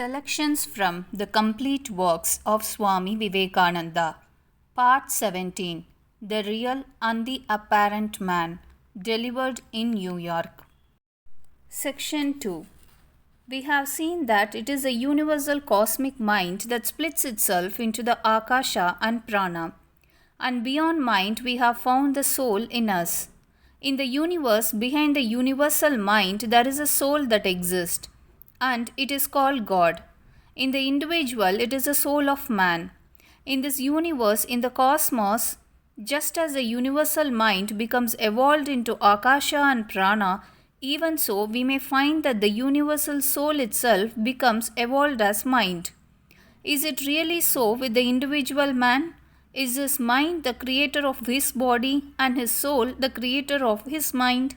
Selections from the complete works of Swami Vivekananda. Part 17. The Real and the Apparent Man. Delivered in New York. Section 2. We have seen that it is a universal cosmic mind that splits itself into the Akasha and Prana. And beyond mind we have found the soul in us. In the universe, behind the universal mind, there is a soul that exists, and it is called God. In the individual, it is the soul of man. In this universe, in the cosmos, just as the universal mind becomes evolved into Akasha and Prana, even so we may find that the universal soul itself becomes evolved as mind. Is it really so with the individual man? Is his mind the creator of his body and his soul the creator of his mind?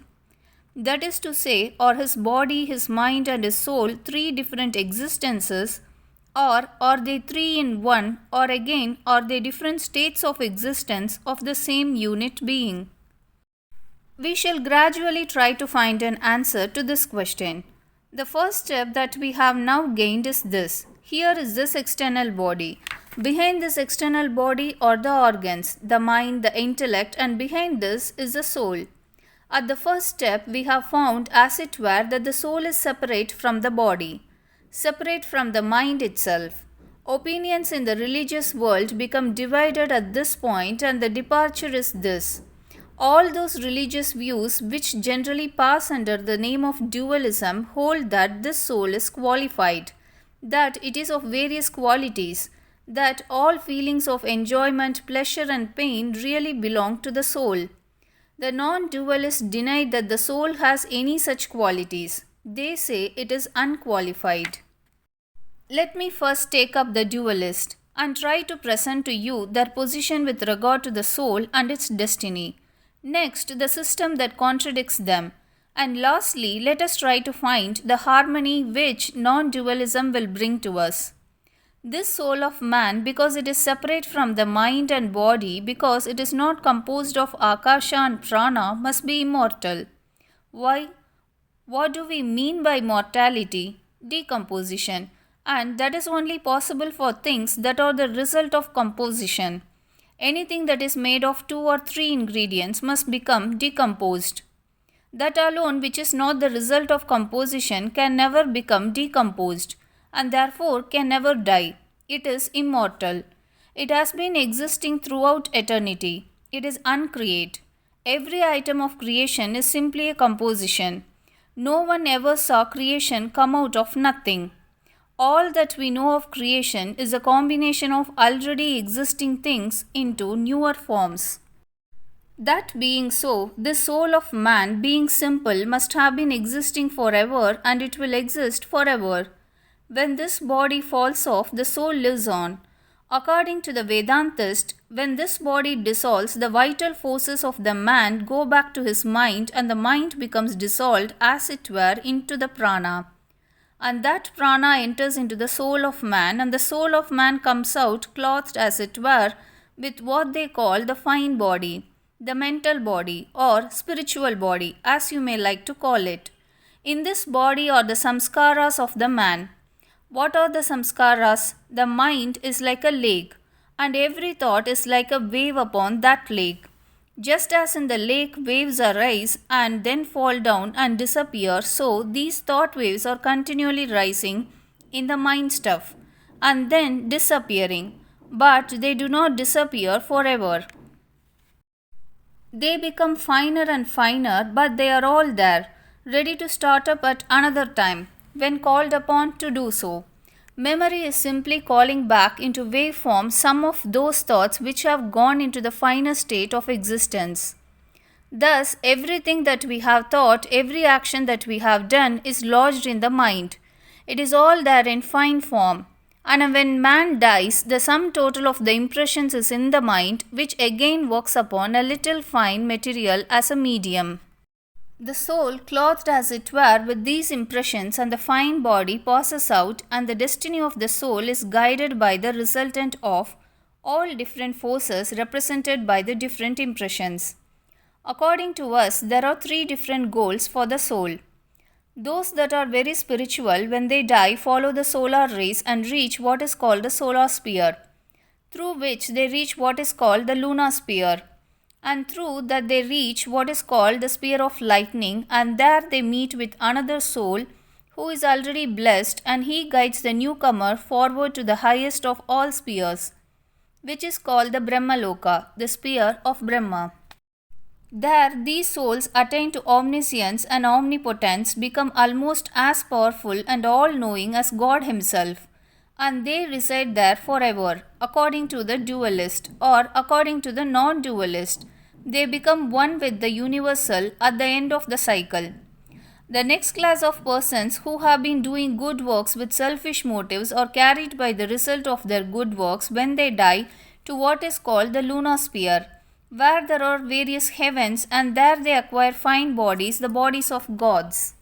That is to say, are his body, his mind and his soul three different existences, or are they three in one, or again are they different states of existence of the same unit being? We shall gradually try to find an answer to this question. The first step that we have now gained is this. Here is this external body. Behind this external body are the organs, the mind, the intellect, and behind this is the soul. At the first step, we have found, as it were, that the soul is separate from the body, separate from the mind itself. Opinions in the religious world become divided at this point, and the departure is this. All those religious views which generally pass under the name of dualism hold that this soul is qualified, that it is of various qualities, that all feelings of enjoyment, pleasure and pain really belong to the soul. The non-dualists deny that the soul has any such qualities. They say it is unqualified. Let me first take up the dualist and try to present to you their position with regard to the soul and its destiny. Next, the system that contradicts them. And lastly, let us try to find the harmony which non-dualism will bring to us. This soul of man, because it is separate from the mind and body, because it is not composed of Akasha and Prana, must be immortal. Why? What do we mean by mortality? Decomposition. And that is only possible for things that are the result of composition. Anything that is made of 2 or 3 ingredients must become decomposed. That alone which is not the result of composition can never become decomposed, and therefore can never die. It is immortal. It has been existing throughout eternity. It is uncreate. Every item of creation is simply a composition. No one ever saw creation come out of nothing. All that we know of creation is a combination of already existing things into newer forms. That being so, this soul of man, being simple, must have been existing forever, and it will exist forever. When this body falls off, the soul lives on. According to the Vedantist, when this body dissolves, the vital forces of the man go back to his mind, and the mind becomes dissolved, as it were, into the prana. And that prana enters into the soul of man, and the soul of man comes out clothed, as it were, with what they call the fine body, the mental body or spiritual body, as you may like to call it. In this body are the samskaras of the man. What are the samskaras? The mind is like a lake, and every thought is like a wave upon that lake. Just as in the lake waves arise and then fall down and disappear, so these thought waves are continually rising in the mind stuff and then disappearing, but they do not disappear forever. They become finer and finer, but they are all there, ready to start up at another time, when called upon to do so. Memory is simply calling back into waveform some of those thoughts which have gone into the finer state of existence. Thus, everything that we have thought, every action that we have done is lodged in the mind. It is all there in fine form. And when man dies, the sum total of the impressions is in the mind, which again works upon a little fine material as a medium. The soul, clothed as it were with these impressions, and the fine body passes out, and the destiny of the soul is guided by the resultant of all different forces represented by the different impressions. According to us, there are 3 different goals for the soul. Those that are very spiritual, when they die, follow the solar rays and reach what is called the solar sphere, through which they reach what is called the lunar sphere, and through that they reach what is called the sphere of lightning, and there they meet with another soul who is already blessed, and he guides the newcomer forward to the highest of all spheres, which is called the Brahmaloka, the sphere of Brahma. There, these souls attain to omniscience and omnipotence, become almost as powerful and all-knowing as God Himself, and they reside there forever, according to the dualist, or according to the non-dualist. They become one with the universal at the end of the cycle. The next class of persons who have been doing good works with selfish motives are carried by the result of their good works when they die to what is called the lunar sphere, where there are various heavens, and there they acquire fine bodies, the bodies of gods.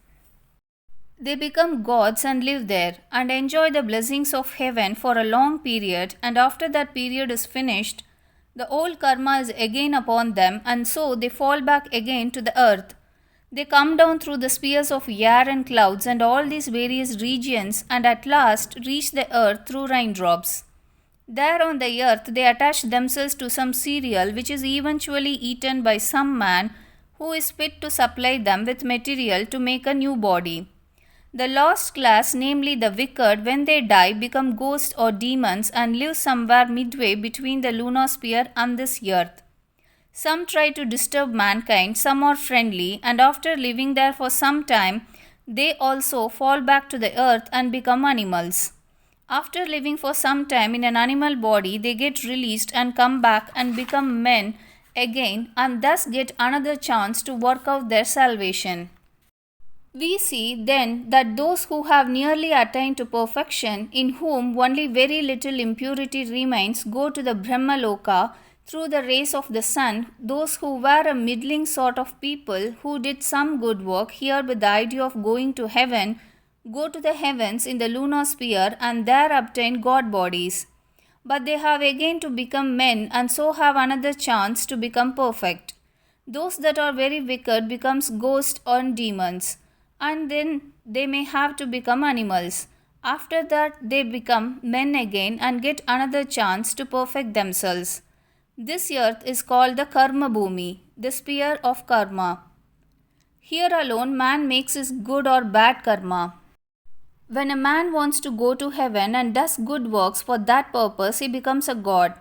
They become gods and live there, and enjoy the blessings of heaven for a long period, and after that period is finished, the old karma is again upon them, and so they fall back again to the earth. They come down through the spheres of air and clouds and all these various regions, and at last reach the earth through raindrops. There on the earth they attach themselves to some cereal which is eventually eaten by some man who is fit to supply them with material to make a new body. The last class, namely the wicked, when they die become ghosts or demons and live somewhere midway between the lunar sphere and this earth. Some try to disturb mankind, some are friendly, and after living there for some time, they also fall back to the earth and become animals. After living for some time in an animal body, they get released and come back and become men again, and thus get another chance to work out their salvation. We see then that those who have nearly attained to perfection, in whom only very little impurity remains, go to the Brahmaloka through the rays of the sun. Those who were a middling sort of people who did some good work here with the idea of going to heaven, go to the heavens in the lunar sphere and there obtain god bodies. But they have again to become men and so have another chance to become perfect. Those that are very wicked becomes ghosts or demons, and then they may have to become animals. After that they become men again and get another chance to perfect themselves. This earth is called the Karma Bhumi, the sphere of karma. Here alone man makes his good or bad karma. When a man wants to go to heaven and does good works for that purpose, he becomes a god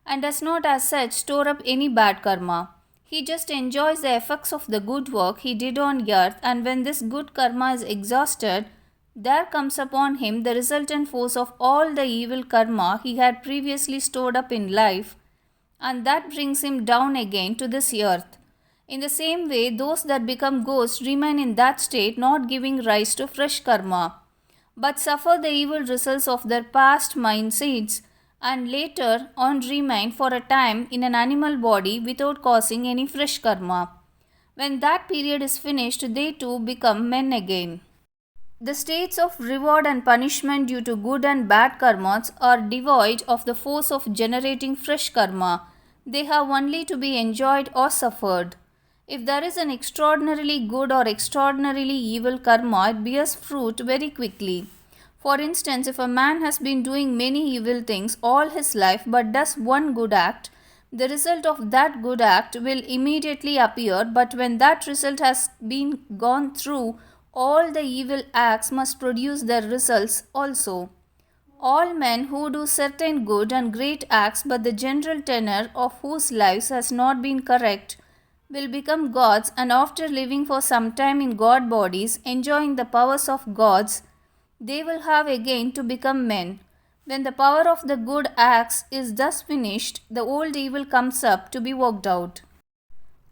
and does not as such store up any bad karma. He just enjoys the effects of the good work he did on earth, and when this good karma is exhausted, there comes upon him the resultant force of all the evil karma he had previously stored up in life, and that brings him down again to this earth. In the same way, those that become ghosts remain in that state, not giving rise to fresh karma, but suffer the evil results of their past mind seeds, and later on remain for a time in an animal body without causing any fresh karma. When that period is finished, they too become men again. The states of reward and punishment due to good and bad karmas are devoid of the force of generating fresh karma. They have only to be enjoyed or suffered. If there is an extraordinarily good or extraordinarily evil karma, it bears fruit very quickly. For instance, if a man has been doing many evil things all his life but does one good act, the result of that good act will immediately appear, but when that result has been gone through, all the evil acts must produce their results also. All men who do certain good and great acts, but the general tenor of whose lives has not been correct, will become gods, and after living for some time in god bodies, enjoying the powers of gods, they will have again to become men. When the power of the good acts is thus finished, the old evil comes up to be worked out.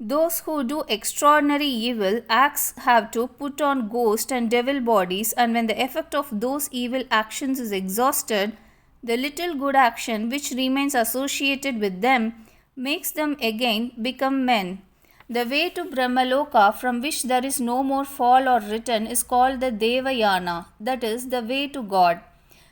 Those who do extraordinary evil acts have to put on ghost and devil bodies, and when the effect of those evil actions is exhausted, the little good action which remains associated with them makes them again become men. The way to Brahmaloka, from which there is no more fall or return, is called the Devayana, that is, the way to God.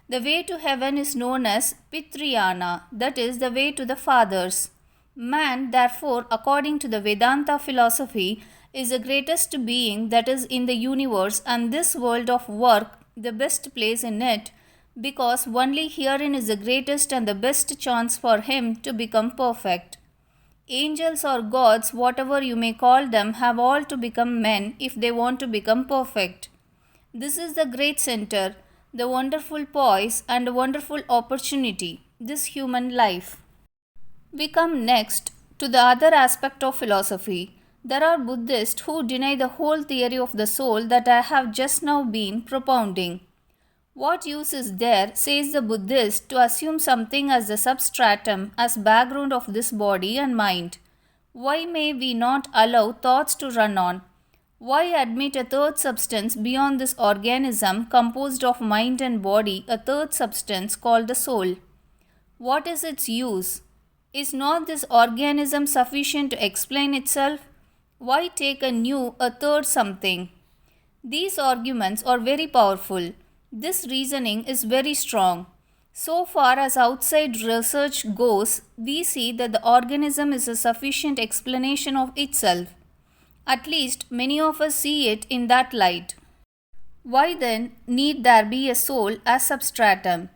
The way to heaven is known as Pitriyana, that is, the way to the fathers. Man, therefore, according to the Vedanta philosophy, is the greatest being that is in the universe, and this world of work the best place in it, because only herein is the greatest and the best chance for him to become perfect. Angels or gods, whatever you may call them, have all to become men if they want to become perfect. This is the great center, the wonderful poise and the wonderful opportunity, this human life. We come next to the other aspect of philosophy. There are Buddhists who deny the whole theory of the soul that I have just now been propounding. What use is there, says the Buddhist, to assume something as the substratum, as background of this body and mind? Why may we not allow thoughts to run on? Why admit a third substance beyond this organism composed of mind and body, a third substance called the soul? What is its use? Is not this organism sufficient to explain itself? Why take a third something? These arguments are very powerful. This reasoning is very strong. So far as outside research goes, we see that the organism is a sufficient explanation of itself. At least many of us see it in that light. Why then need there be a soul as substratum?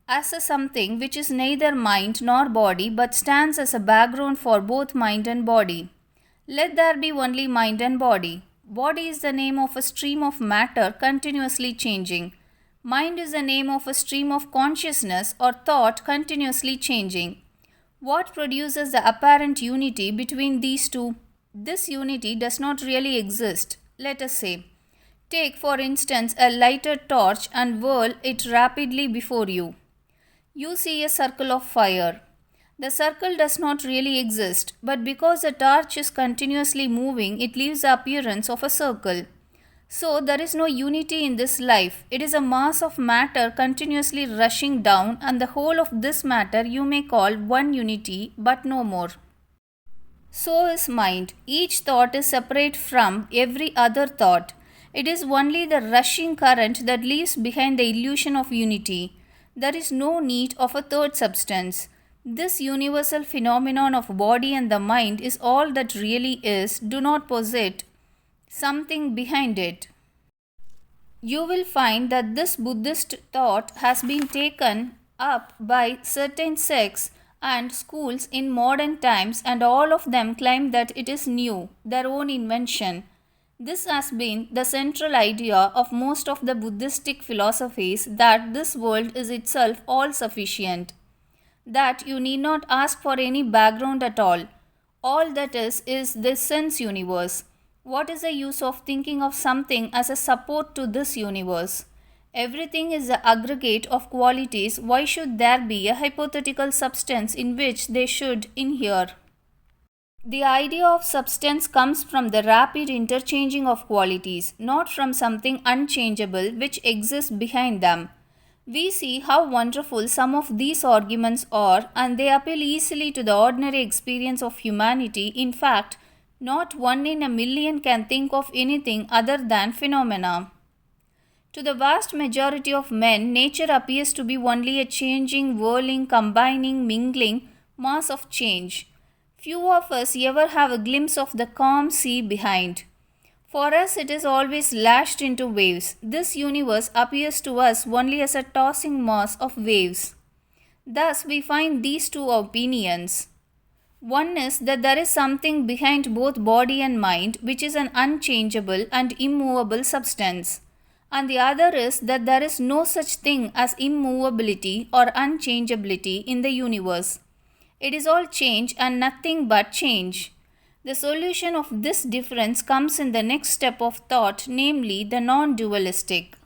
As a something which is neither mind nor body but stands as a background for both mind and body. Let there be only mind and body. Body is the name of a stream of matter continuously changing. Mind is the name of a stream of consciousness or thought continuously changing. What produces the apparent unity between these two? This unity does not really exist, let us say. Take, for instance, a lighted torch and whirl it rapidly before you. You see a circle of fire. The circle does not really exist, but because the torch is continuously moving, it leaves the appearance of a circle. So there is no unity in this life. It is a mass of matter continuously rushing down, and the whole of this matter you may call one unity, but no more. So is mind. Each thought is separate from every other thought. It is only the rushing current that leaves behind the illusion of unity. There is no need of a third substance. This universal phenomenon of body and the mind is all that really is. Do not posit something behind it. You will find that this Buddhist thought has been taken up by certain sects and schools in modern times, and all of them claim that it is new, their own invention. This has been the central idea of most of the Buddhistic philosophies, that this world is itself all sufficient, that you need not ask for any background at all. All that is this sense universe. What is the use of thinking of something as a support to this universe? Everything is the aggregate of qualities. Why should there be a hypothetical substance in which they should inhere? The idea of substance comes from the rapid interchanging of qualities, not from something unchangeable which exists behind them. We see how wonderful some of these arguments are, and they appeal easily to the ordinary experience of humanity. In fact, not one in a million can think of anything other than phenomena. To the vast majority of men, nature appears to be only a changing, whirling, combining, mingling mass of change. Few of us ever have a glimpse of the calm sea behind. For us, it is always lashed into waves. This universe appears to us only as a tossing mass of waves. Thus, we find these two opinions. One is that there is something behind both body and mind, which is an unchangeable and immovable substance. And the other is that there is no such thing as immovability or unchangeability in the universe. It is all change and nothing but change. The solution of this difference comes in the next step of thought, namely the non-dualistic.